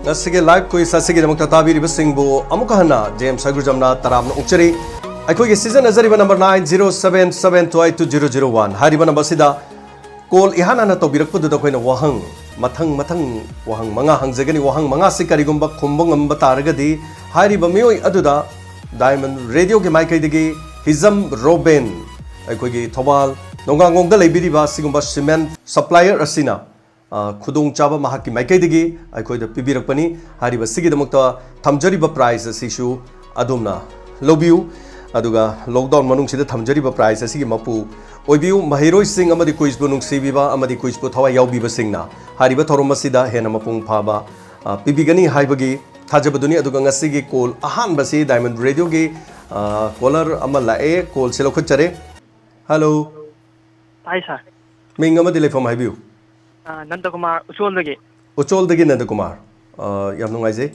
Nasige live koi sasige namuk tatabi ribasingbu amuka hana James Sagurjamna taramna ukchari akhoi season azariba number 9077282001 hariba number sida call ihana na tobirakpu du koina wahang mathang wahang manga hangjagani wahang manga sikari gumba khumbang amba taragadi hariba mioi aduda Diamond Radio ke maikai degi Hizam Roben akhoi gi thobal nongang da leibiriba sigumba cement supplier asina khudong chaba mahaki maikai degi akhoi da pibirakpani hariba sigi damukta thamjariba price asisu adumna lobiu aduga lockdown manung sida thamjariba price asigi mapu oibiu mahiroi sing amadi quiz bu nungsibiba amadi quiz bu thawa yaubiba singna hariba thoroma sida hena mapung phaba pibigani haibagi thajabaduni aduga ngasigi call ahan basi Diamond Radio gi caller ama lae call selo khutchare hello hi sir ming amadi lefam haibiu Nandakumar Uchol dagi Nandakumar yam nungaise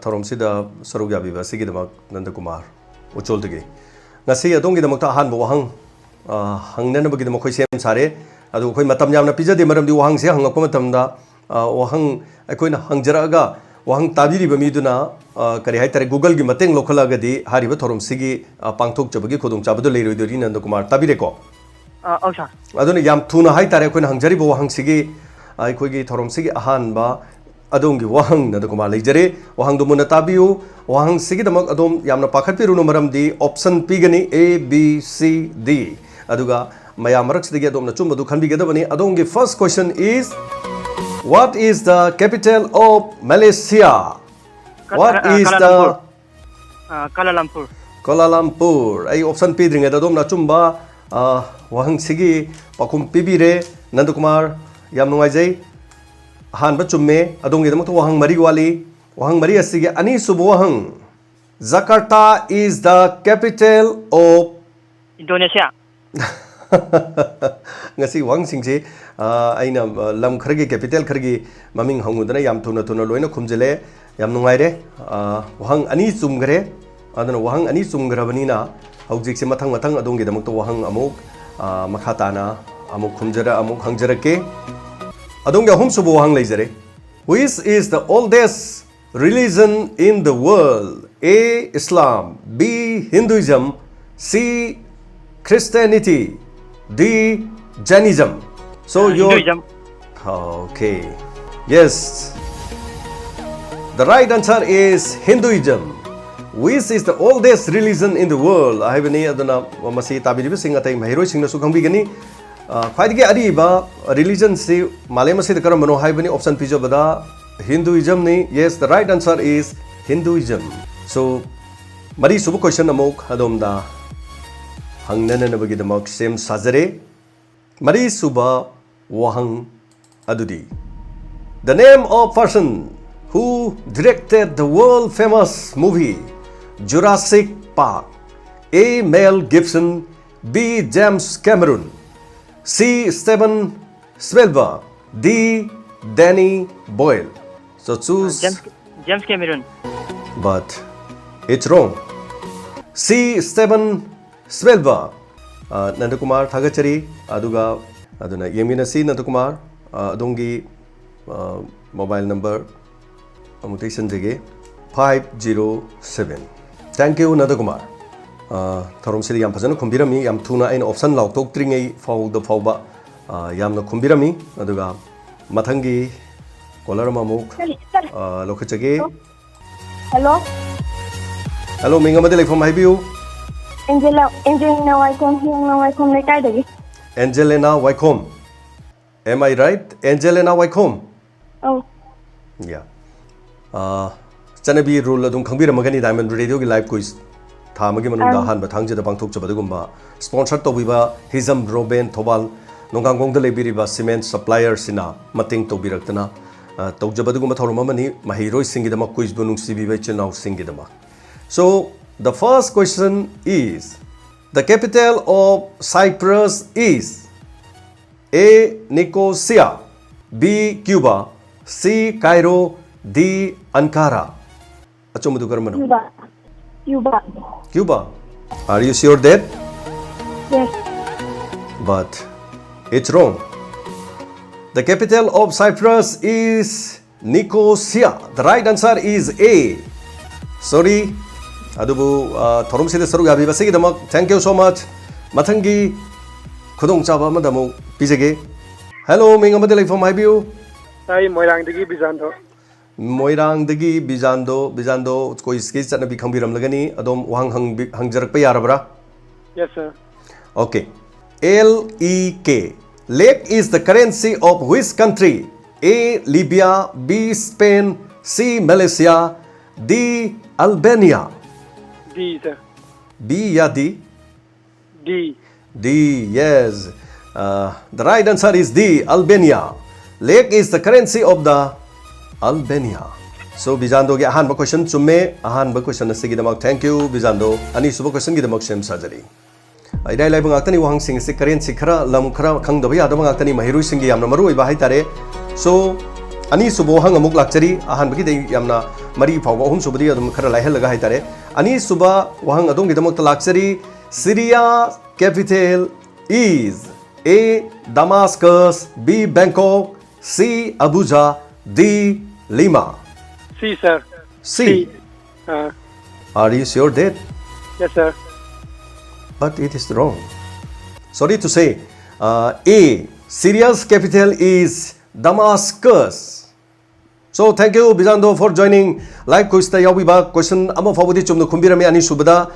thorom sida sarug yabiba sigi damak Nandakumar Uchol dagi ngasi adongi damak ta han bo wahang hangnena bagi damak khoi sem sare adu khoi matam yamna pija de maram di wahang se hangak matam da wahang akoina hangjaraga wahang tabiri ba miduna kari hai tare Google gi mateng lokhala gadi hariba thorom sigi pangthok chabagi khodong chabadu leiroi dori Nandakumar tabire ko sir aduna yam thuna hai tare akoina hangjari bo wahang sigi aikoigi thorom sigi ahan ba adongi wahang Nandakumar leijare wahang do muna tabiu wahang sigi damak adom yamna pakhatpiru no maram di option pigani A B C D aduga mayam maraks digi adom na chumba du khanbi gedabani adongi first question is what is the capital of Malaysia? What is the Kuala Lumpur ai option pidringa adom na chumba wahang sigi pakum pibire Nandakumar yam nungaijai han ba chumme adongi damak to wahang mari wali wahang mari asigi ani subu wahang Jakarta is the capital of Indonesia ngasi wang singse aina lam khargi capital khargi maming hangudana yam thuna loina khumjele yam nungaire wahang ani chumgre adana wahang ani chumgrabani na haujik se mathang adongi damak to wahang amuk makhatana amuk khumjara amuk hangjarake adongi ahum subu wahang leijare which is the oldest religion in the world? A Islam, B Hinduism, C Christianity, D Jainism. So Hinduism. Okay, yes, the right answer is Hinduism. Which is the oldest religion in the world? I have any adana masi tabiribi singatai mahiroi singna sukhang bigani khwaidigi ariba religion si malema si karam mano haibani option pijo bada Hinduism ni. Yes, the right answer is Hinduism. So mari subu question amok adom da hangnana na bagi damak same sajare mari suba wahang adudi the name of person who directed the world famous movie Jurassic Park. A Mel Gibson, B James Cameron, C Steven Spielberg, D Danny Boyle. So choose James Cameron. But it's wrong. C Steven Spielberg. Nandakumar thagachari aduga aduna yemina C Nandakumar adongi mobile number mutation jege 507. Thank you Nandakumar. Thorom sidi yam phajana khumbirami yam thuna aina option lauk tok tringai fawda fawba yamna khumbirami aduga mathangi caller mamuk lokhachage. Hello hello minga madele from haibiu Angelina Wycombe lekai dagi Angelina Wycombe. Am I right? Angelina Wycombe. Oh yeah chanabi rule adum khangbira magani Diamond Radio gi live quiz thamagi manunda han ba thangje da pangthok chabadugumba sponsor tobiba Hizam Roben Thobal nongangong da lebiriba cement supplier sina mating tobiraktana tawjabadugumba thoromamani mahiroi singidama quiz bunung sibiba chenau singidama. So the first question is the capital of Cyprus is A Nicosia, B Cuba, C Cairo, D Ankara. Achomadu karamano Cuba. Are you sure that? yes But it's wrong. The capital of Cyprus is Nicosia. The right answer is A. Sorry. Adubu thorum sida saru yabi basigi damak. Thank you so much. Mathangi khudong chaba madamu pijage. Hello, ming amadalai from Highview. Hi, Moirang dagi Bizando. Moirang dagi Bizando koi ski chatna bi khangbiram lagani adom hangjarak pa yarabra. Yes, sir. Okay. LEK. Lek is the currency of which country? A. Libya, B. Spain, C. Malaysia, D. Albania. D, sir. B ya D? D. D, yes. The right answer is D, Albania. Lek is the currency of the Albania. So, Bizando ge ahan ba question chumme, ahan ba question na sige damak. Thank you, Bizando. Ani suba question ge damak same surgery. Idai lai bang aktani wahang sing se currency khara lam khara khang da ba ya da bang aktani mahiru sing ge yamna maru oi ba hai tare. So, ani subo hang amuk lakchari ahan ba ki dei yamna mari phawba hum subadi adum khara lai hel laga hai tare. Ani suba wahang adong ge damak ta lakchari Syria capital is A. Damascus, B. Bangkok, C. Abuja, D. Lima. C, sir. C. Are you sure that? Yes, sir. But it is wrong. Sorry to say, A. Syria's capital is Damascus. So thank you, Bizando, for joining. Live quiz ta yawi ba question ama fawdi chumno khumbirame ani subada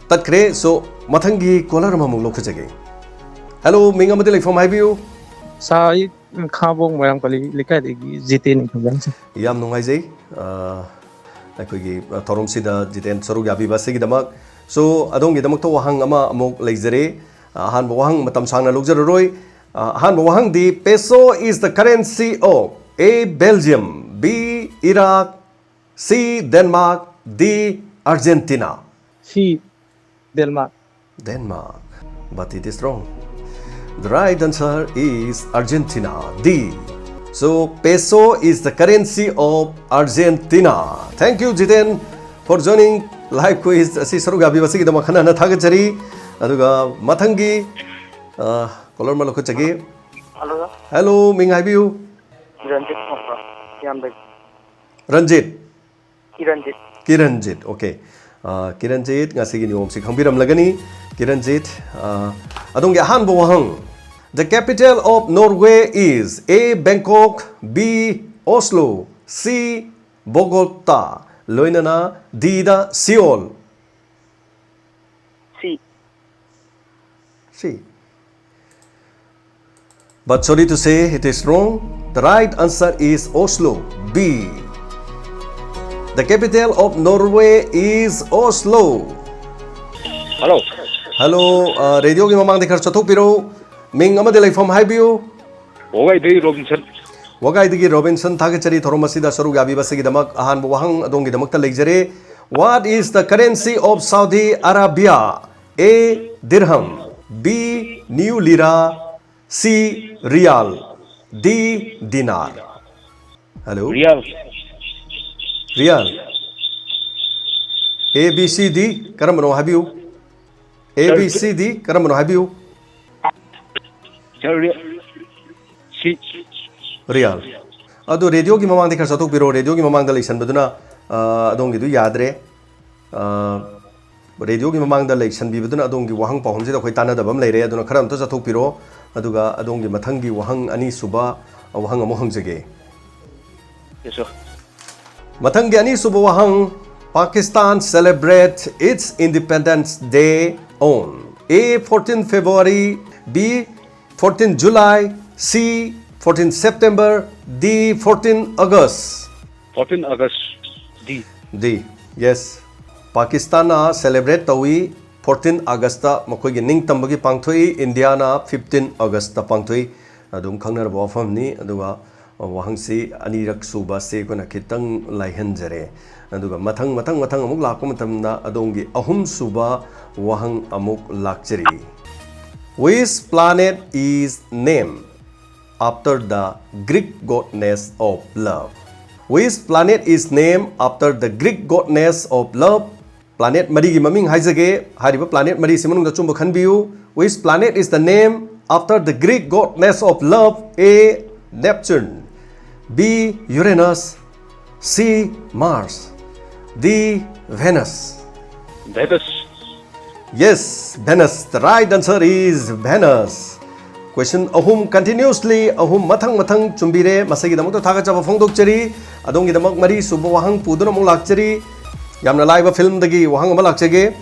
tatkre. So mathangi caller ma mung lokhajage. Hello, ming amadilai from Highview. Sai Khabong Moirang Pali Likai dagi Jitin khambang sa. Yam nungaijai. Aikoigi thorum sida Jiten saru yabi ba sigi damak. So adong gi damak to wahang ama amok leijare. Han wahang matam sangna lugjaroi. Han wahang di peso is the currency of A. Belgium, B. Iraq, C. Denmark, D. Argentina. C. Denmark. Denmark. But it is wrong. The right answer is Argentina, D. So peso is the currency of Argentina. Thank you, Jiten, for joining live quiz. Asi saruga bibasi kita makan na thaga cari. Aduga mathangi caller maloko chagi. Hello, Hello, Ming Highview. Ranjit. Yamda. Ranjit. Kiranjit. Okay. Kiranjit ngasi gini om si khangbiram lagani. Kiranjit. Adong ge han bo wahang. The capital of Norway is A. Bangkok, B. Oslo, C. Bogota, Loinana, D. Da Seoul. C. But sorry to say, it is wrong. The right answer is Oslo, B. The capital of Norway is Oslo. Hello. Hello, radio ki mamang dikhar chathok piro. Ming amadilai from Highview. Ogai dagi Robinson. Wagai digi Robinson thagachari thoromasida saru gabi basigi damak ahan wahang adongi damak ta legjare. What is the currency of Saudi Arabia? A. Dirham, B. New Lira, C. Rial, D. Dinar. Hello. Real. A, B, C, D. Karamano Highview. A, B, C, D. Karamano Highview. C. Real. Ado radio ki mamang dikhar satuk piro radio ki mamang da leisan baduna adongi du yadre radio ki mamang da leisan bi baduna adongi wahang pahom se da khoi tana da bam leire aduna kharam to satuk piro aduga adongi mathangi wahang ani suba wahang amo hangjage. Yes, sir. Mathangi ani suba wahang. Pakistan celebrates its Independence Day on A. 14 February, B. 14 July, C. 14 September, D. 14 August. 14 August. D. D. Yes. Pakistan na celebrate tawi 14 August ta makoi gi ning tambagi pangthoi India na 15 August ta pangthoi adum khangnar bo fam ni aduga wahang si anirak suba se ko na kitang laihan jare aduga mathang amuk lakko matam na adongi ahum suba wahang amuk lakchari. Which planet is named after the Greek goddess of love? Which planet is named after the Greek goddess of love? Planet mari gi maming haijage hariba planet mari simanung da chumba khanbiu. Which planet is the name after the Greek goddess of love? A. Neptune, B. Uranus, C. Mars, D. Venus. Venus. Yes, Venus. The right answer is Venus. Question ahum continuously ahum mathang chumbire masagi damak to thaga chaba phongdok chari adongi damak mari suba wahang puduna mong lakchari yamna live film dagi wahang ama lakchage.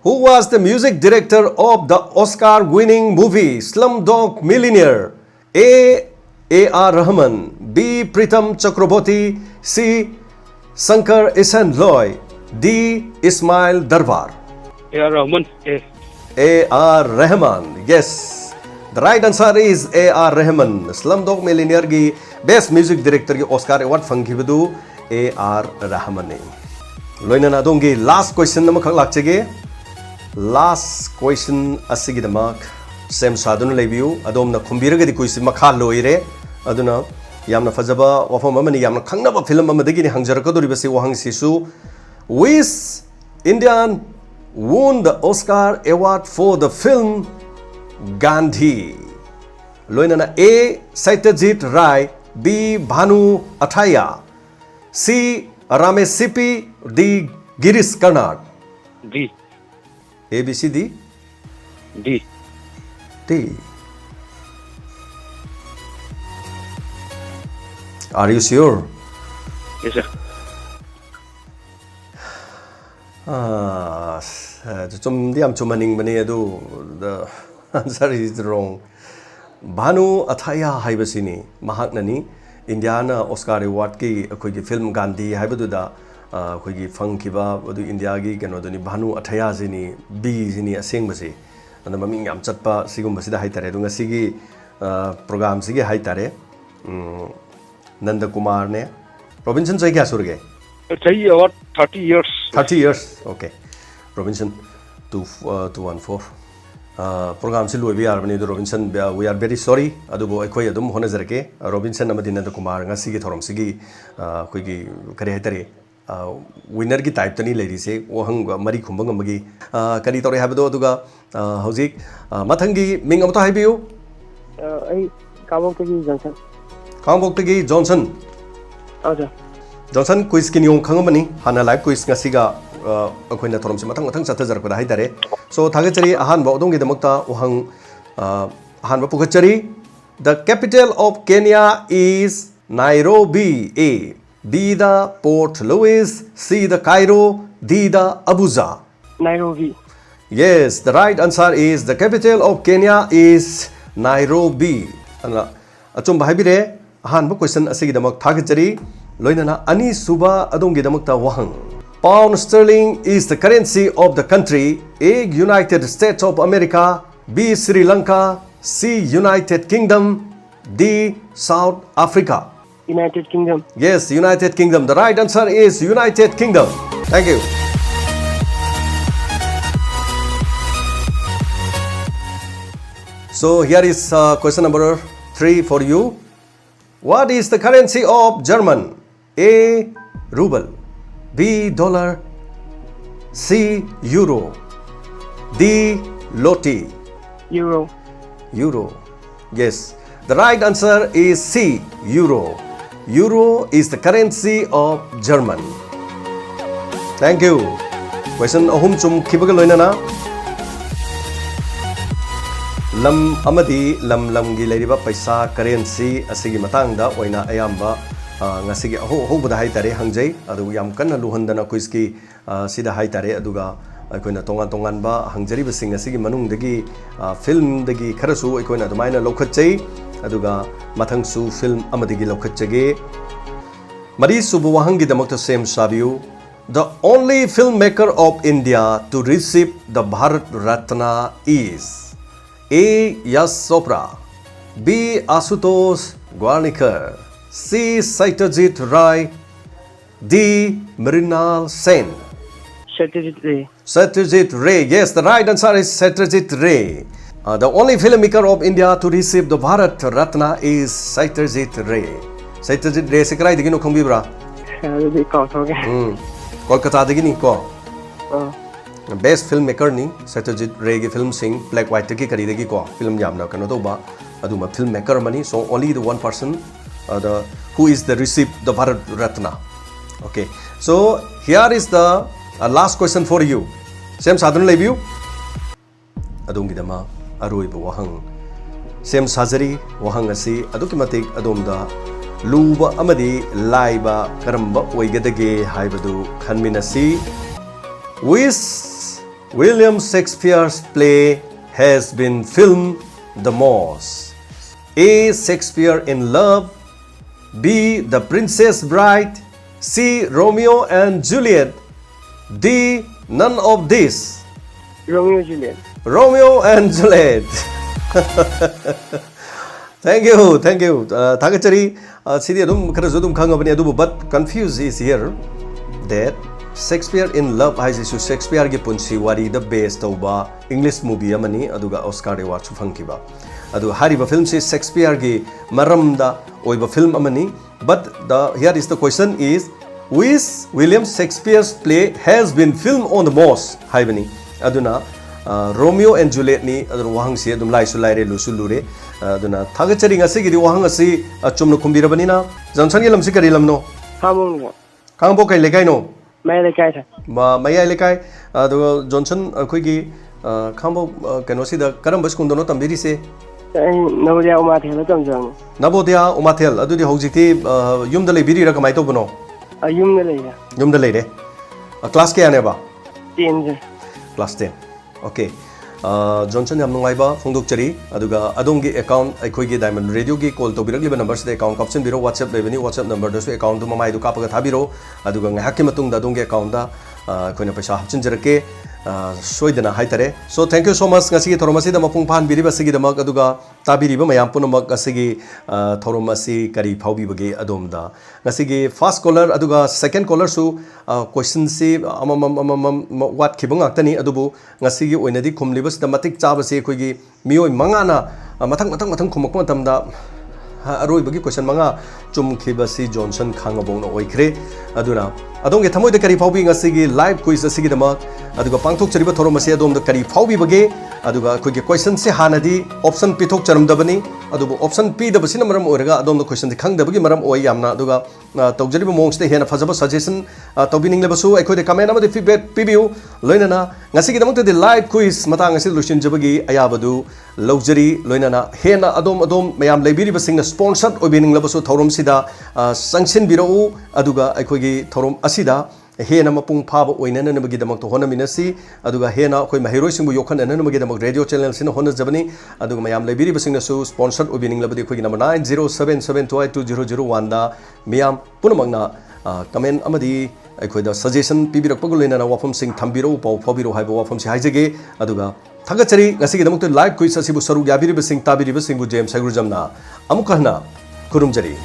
Who was the music director of the Oscar-winning movie Slumdog Millionaire? A. A.R. Rahman, B. Pritham Chakraborty, C. Shankar Ehsaan Loy, D. Ismail Darbar. A.R. Rahman. A.R. Rahman. Yes. The right answer is A.R. Rahman. Slumdog Millionaire ki best music director ki Oscar award fangkibadu A.R. Rahman ne. Loina na dongi last question namak lakchege. Last question asigi damak sem sadun lebiu adom na khumbiraga di kuisi makha loire aduna yamna fajaba wafam amani yamna khangnaba film amadagi ni hangjaraka doribasi wahang sisu. Which Indian won the Oscar award for the film Gandhi? Loina na A. Satyajit Ray, B. Bhanu Athaya, C. Ramesh Sippy, D. Girish Karnad. D. A, B, C, D? D. D. Are you sure? Yes, sir. Chum diam chumaning bani adu the answer is wrong. Bhanu Athaya haibasini mahaknani Indiana Oscar award ki akhoi film Gandhi haibadu da akhoi fangkiba adu India gi keno doni Bhanu Athaya jini B jini aseng basi anda maming yam chatpa sigum basi da haitare dunga sigi program sigi haitare Nanda Kumar ne Robinson chai kya surge Chai about 30 years. 30 years. Okay. Robinson 214. Program si lui biar bani Robinson we are very sorry. Adu bo ekoi adum hone zarke Robinson amadi Nanda Kumar ngasi gi thorom sigi koi gi kare hetare winner gi type tani lady se ohang mari khumbang amagi kari tore habdo aduga hojik mathangi ming amta haibiu ai Kambok tagi Johnson. Kambok tagi Johnson. Aja. Johnson quiz ki niyong khangamani hana live quiz ngasiga akoina thorom se mathang chathajar ko dai dare so thagachari ahan ba odong gi damakta ohang ahan ba pukachari. The capital of Kenya is Nairobi. A. B. the Port Louis, C. the Cairo, D. the Abuja. Nairobi. Yes, the right answer is the capital of Kenya is Nairobi. Ana achum bahibire ahan ba question asigi damak thagachari loinana ani suba adongi damakta wahang. Pound sterling is the currency of the country. A. United States of America, B. Sri Lanka, C. United Kingdom, D. South Africa. United Kingdom. Yes, United Kingdom. The right answer is United Kingdom. Thank you. So here is question number 3 for you. What is the currency of German? A. Ruble, B. Dollar, C. Euro, D. Loti. Euro. Euro. Yes. The right answer is C. Euro. Euro is the currency of German. Thank you. Question ahum chum kibaga loinana. Lam amadi lam gi leiriba paisa currency asigi matangda oina ayamba ngasigi aho bada haitare hangjai adu yam kanna luhandana quiz ki sida haitare aduga aikoina tongan ba hangjari basing asigi manung dagi film dagi kharasu aikoina dumaina lokhatchai aduga mathangsu film amadigi lokhatchage mari subu wahangi damakta same sabiu. The only filmmaker of India to receive the Bharat Ratna is A. Yash Chopra, B. Ashutosh Gwalikar, C. Satyajit Ray, D. Mrinal Sen. Satyajit Ray. Satyajit Ray. Yes, the right answer is Satyajit Ray. The only filmmaker of India to receive the Bharat Ratna is Satyajit Ray. Satyajit Ray se karai digino khangbibra? Adi ka thoge. Kolkata digini ko. Best filmmaker ni Satyajit Ray ki film sing black white ki kari degi ko film jamna kano to ba aduma filmmaker mani so only the one person who is the receive the Bharat Ratna. Okay, so here is the last question for you. Sem sadun lebiu. Adong gidama aroi bu wahang. Sem sajari wahang asi aduki matik adomda luba amadi laiba karamba oigadage haibadu khanminasi. Which William Shakespeare's play has been filmed the most? A. Shakespeare in Love, B. The Princess Bride, C. Romeo and Juliet, D. None of this. Romeo Juliet. Romeo and Juliet. Thank you, thank you. Thagachari, Sidi adum karazudum khangabani adubu, but confused is here that Shakespeare in Love haisisu Shakespeare gi punsi wari the best over English movie amani aduga Oscar award su phangkiba. Adu hariba film se Shakespeare gi maramda oiba film amani, but here is the question is which William Shakespeare's play has been filmed on the most haibani. Aduna Romeo and Juliet ni adun wahang si adum lai su laire lu su lure aduna thagachari ngasi gi wahang asi chumnu kumbirabani na Johnson gi lamsi kari lamno Hamong. kangbo kai lekai no May Kaita. Maya lekai Johnson akhoi khambo kenosi da karamba school dono tambiri se Navodaya Umathel Jamjang. Navodaya Umathel adudi hojiti yumda lebiri ra kamai to bono A Yumnalaya. yumda leire class ke ane ba Danger. class 10 okay Johnson yam nungai ba phongdok chari aduga adongi account akhoi gi Diamond Radio gi call to birak liba number se account caption biro WhatsApp lebani WhatsApp number da su account to mamai du kapaga thabiro aduga ngahak ki matung da adongi account da koina paisa hapchin jarake soidana haitare. So thank you so much ngasi gi thoromasi da mapung phan biri basigi da mak aduga tabiri ba mayam puno mak asigi thoromasi kari phaubi bagi adom da ngasi gi first caller aduga second caller su question si amam wat khibang aktani adubu ngasi gi oinadi khumlibas da matik chabase khoi gi mioi mangana mathang khumak matam da aroi bagi question manga chum khibasi Johnson khangabong na oikre aduna adonge thamoi da kari phaubi ngasi gi live quiz asigi da mak aduga pangthok chariba thoromasi adom da kari phaubi bage aduga khoi gi question se hanadi option pithok charam dabani adubu option p da basina maram oraga adom da question de khang da bagi maram oi yamna aduga tawjariba mongste hena fajaba suggestion tawbining lebasu ekhoi de comment amadi feedback pibiu loinana ngasi gi damang de live quiz matang ngasi lusin jabagi ayabadu lawjari loinana hena adom mayam leibiri basing na sponsored obining lebasu thorom sida sanction biro aduga ekhoi gi thorom asida hena mapung phaba oinana nabagi damak to hona minasi aduga hena khoi mahiroi singbu yokhan ana nabagi damak radio channel sina hona jabani aduga mayam lebiri basingna su sponsored obining labadi khoi number 9077282001 da miyam punamangna comment amadi akhoi da suggestion pibirak pagulena na wafam sing thambiro pau phobiro haibo wafam si haijege aduga thagachari ngasi gi damak to live quiz asibu saru yabiri basing tabiri basingbu james sagurjamna amukahna kurumjari.